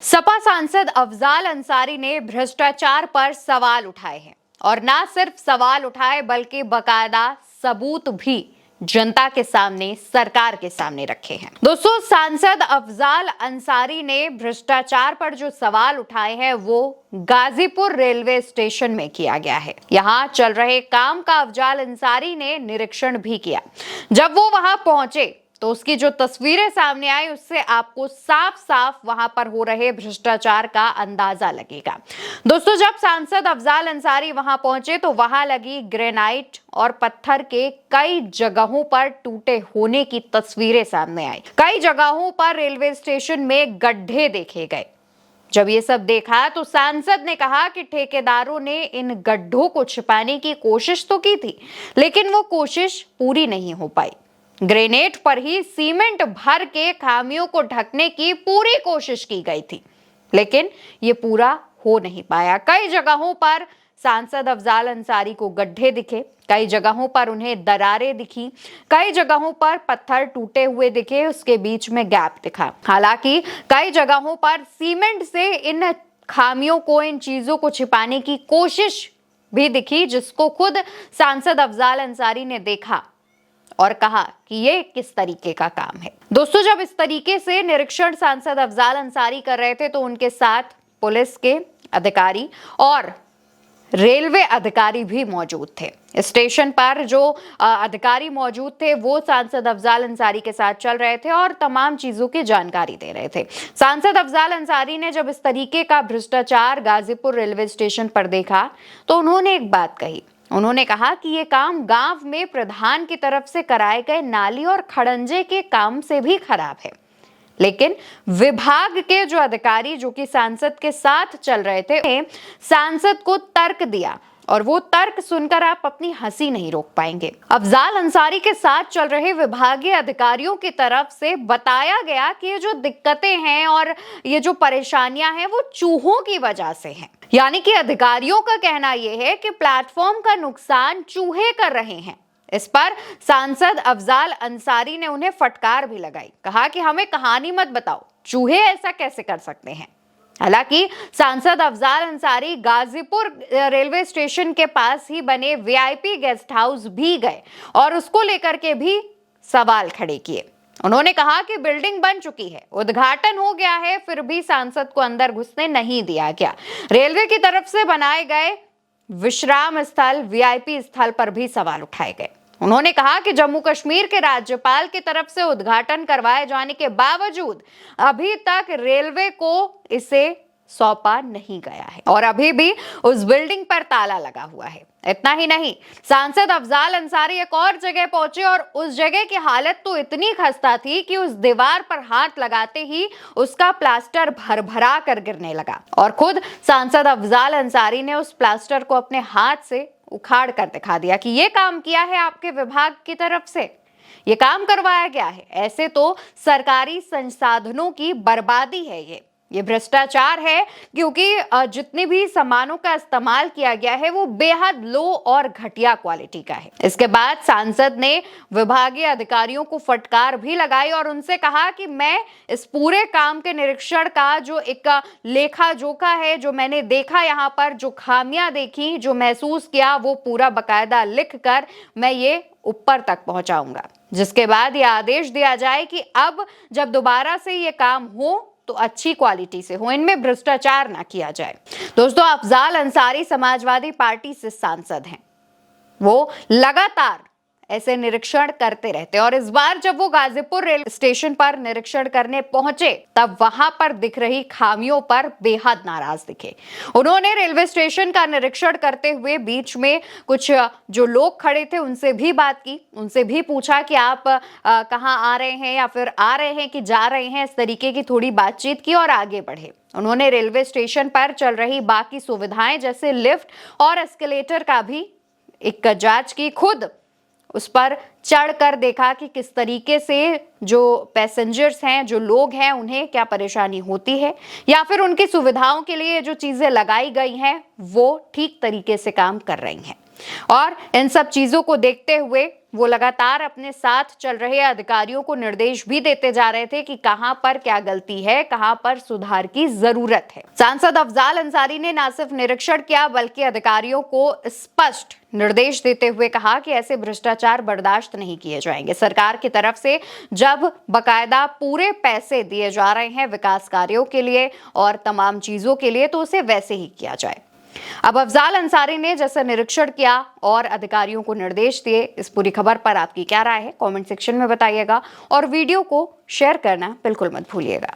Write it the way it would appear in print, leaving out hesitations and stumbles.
सपा सांसद अफजाल अंसारी ने भ्रष्टाचार पर सवाल उठाए हैं और ना सिर्फ सवाल उठाए बल्कि बकायदा सबूत भी जनता के सामने, सरकार के सामने रखे हैं। दोस्तों, सांसद अफजाल अंसारी ने भ्रष्टाचार पर जो सवाल उठाए हैं वो गाजीपुर रेलवे स्टेशन में किया गया है। यहां चल रहे काम का अफजाल अंसारी ने निरीक्षण भी किया। जब वो वहां पहुंचे तो उसकी जो तस्वीरें सामने आई उससे आपको साफ साफ वहां पर हो रहे भ्रष्टाचार का अंदाजा लगेगा। दोस्तों, जब सांसद अफजाल अंसारी वहां पहुंचे तो वहां लगी ग्रेनाइट और पत्थर के कई जगहों पर टूटे होने की तस्वीरें सामने आई। कई जगहों पर रेलवे स्टेशन में गड्ढे देखे गए। जब ये सब देखा तो सांसद ने कहा कि ठेकेदारों ने इन गड्ढों को छिपाने की कोशिश तो की थी, लेकिन वो कोशिश पूरी नहीं हो पाई। ग्रेनेड पर ही सीमेंट भर के खामियों को ढकने की पूरी कोशिश की गई थी, लेकिन ये पूरा हो नहीं पाया। कई जगहों पर सांसद अफजाल अंसारी को गड्ढे दिखे, कई जगहों पर उन्हें दरारें दिखी, कई जगहों पर पत्थर टूटे हुए दिखे, उसके बीच में गैप दिखा। हालांकि कई जगहों पर सीमेंट से इन खामियों को, इन चीजों को छिपाने की कोशिश भी दिखी, जिसको खुद सांसद अफजाल अंसारी ने देखा और कहा कि ये किस तरीके का काम है। दोस्तों, जब इस तरीके से निरीक्षण सांसद अफजाल अंसारी कर रहे थे तो उनके साथ पुलिस के अधिकारी और रेलवे अधिकारी भी मौजूद थे। स्टेशन पर जो अधिकारी मौजूद थे वो सांसद अफजाल अंसारी के साथ चल रहे थे और तमाम चीजों की जानकारी दे रहे थे। सांसद अफजाल अंसारी ने जब इस तरीके का भ्रष्टाचार गाजीपुर रेलवे स्टेशन पर देखा तो उन्होंने एक बात कही। उन्होंने कहा कि ये काम गांव में प्रधान की तरफ से कराए गए नाली और खड़ंजे के काम से भी खराब है, लेकिन विभाग के जो अधिकारी जो कि सांसद के साथ चल रहे थे, सांसद को तर्क दिया और वो तर्क सुनकर आप अपनी हंसी नहीं रोक पाएंगे। अफजाल अंसारी के साथ चल रहे विभागीय अधिकारियों की तरफ से बताया गया कि ये जो दिक्कतें हैं और ये जो परेशानियां हैं वो चूहों की वजह से हैं। यानी कि अधिकारियों का कहना यह है कि प्लेटफॉर्म का नुकसान चूहे कर रहे हैं। इस पर सांसद अफजाल अंसारी ने उन्हें फटकार भी लगाई, कहा कि हमें कहानी मत बताओ, चूहे ऐसा कैसे कर सकते हैं। हालांकि सांसद अफजाल अंसारी गाजीपुर रेलवे स्टेशन के पास ही बने वीआईपी गेस्ट हाउस भी गए और उसको लेकर के भी सवाल खड़े किए। उन्होंने कहा कि बिल्डिंग बन चुकी है, उद्घाटन हो गया है, फिर भी सांसद को अंदर घुसने नहीं दिया गया। रेलवे की तरफ से बनाए गए विश्राम स्थल, वीआईपी स्थल पर भी सवाल उठाए गए। उन्होंने कहा कि जम्मू कश्मीर के राज्यपाल की तरफ से उद्घाटन करवाए जाने के बावजूद अभी तक रेलवे को इसे सौंपा नहीं गया है और अभी भी उस बिल्डिंग पर ताला लगा हुआ है। इतना ही नहीं, सांसद अफजाल अंसारी एक और जगह पहुंचे और उस जगह की हालत तो इतनी खस्ता थी कि उस दीवार पर हाथ लगाते ही उसका प्लास्टर भरभरा कर गिरने लगा और खुद सांसद अफजाल अंसारी ने उस प्लास्टर को अपने हाथ से उखाड़ कर दिखा दिया कि ये काम किया है आपके विभाग की तरफ से, ये काम करवाया गया है। ऐसे तो सरकारी संसाधनों की बर्बादी है, ये भ्रष्टाचार है, क्योंकि जितने भी सामानों का इस्तेमाल किया गया है वो बेहद लो और घटिया क्वालिटी का है। इसके बाद सांसद ने विभागीय अधिकारियों को फटकार भी लगाई और उनसे कहा कि मैं इस पूरे काम के निरीक्षण का जो एक लेखा जोखा है, जो मैंने देखा, यहाँ पर जो खामियां देखी, जो महसूस किया, वो पूरा बकायदा लिख कर मैं ये ऊपर तक पहुंचाऊंगा, जिसके बाद ये आदेश दिया जाए कि अब जब दोबारा से ये काम हो तो अच्छी क्वालिटी से हो, इनमें भ्रष्टाचार ना किया जाए। दोस्तों, अफजाल अंसारी समाजवादी पार्टी से सांसद हैं, वो लगातार ऐसे निरीक्षण करते रहते और इस बार जब वो गाजीपुर रेलवे स्टेशन पर निरीक्षण करने पहुंचे तब वहां पर दिख रही खामियों पर बेहद नाराज दिखे। उन्होंने रेलवे स्टेशन का निरीक्षण करते हुए बीच में कुछ जो लोग खड़े थे उनसे भी बात की, उनसे भी पूछा कि आप कहाँ आ रहे हैं या फिर आ रहे हैं कि जा रहे हैं, इस तरीके की थोड़ी बातचीत की और आगे बढ़े। उन्होंने रेलवे स्टेशन पर चल रही बाकी सुविधाएं जैसे लिफ्ट और एस्केलेटर का भी एक जांच की, खुद उस पर चढ़कर देखा कि किस तरीके से जो पैसेंजर्स हैं, जो लोग हैं, उन्हें क्या परेशानी होती है या फिर उनकी सुविधाओं के लिए जो चीजें लगाई गई हैं वो ठीक तरीके से काम कर रही हैं। और इन सब चीजों को देखते हुए वो लगातार अपने साथ चल रहे अधिकारियों को निर्देश भी देते जा रहे थे कि कहां पर क्या गलती है, कहां पर सुधार की जरूरत है। सांसद अफजाल अंसारी ने न सिर्फ निरीक्षण किया बल्कि अधिकारियों को स्पष्ट निर्देश देते हुए कहा कि ऐसे भ्रष्टाचार बर्दाश्त नहीं किए जाएंगे। सरकार की तरफ से जब बकायदा पूरे पैसे दिए जा रहे हैं विकास कार्यों के लिए और तमाम चीजों के लिए, तो उसे वैसे ही किया जाए। अब अफजाल अंसारी ने जैसा निरीक्षण किया और अधिकारियों को निर्देश दिए, इस पूरी खबर पर आपकी क्या राय है कमेंट सेक्शन में बताइएगा और वीडियो को शेयर करना बिल्कुल मत भूलिएगा।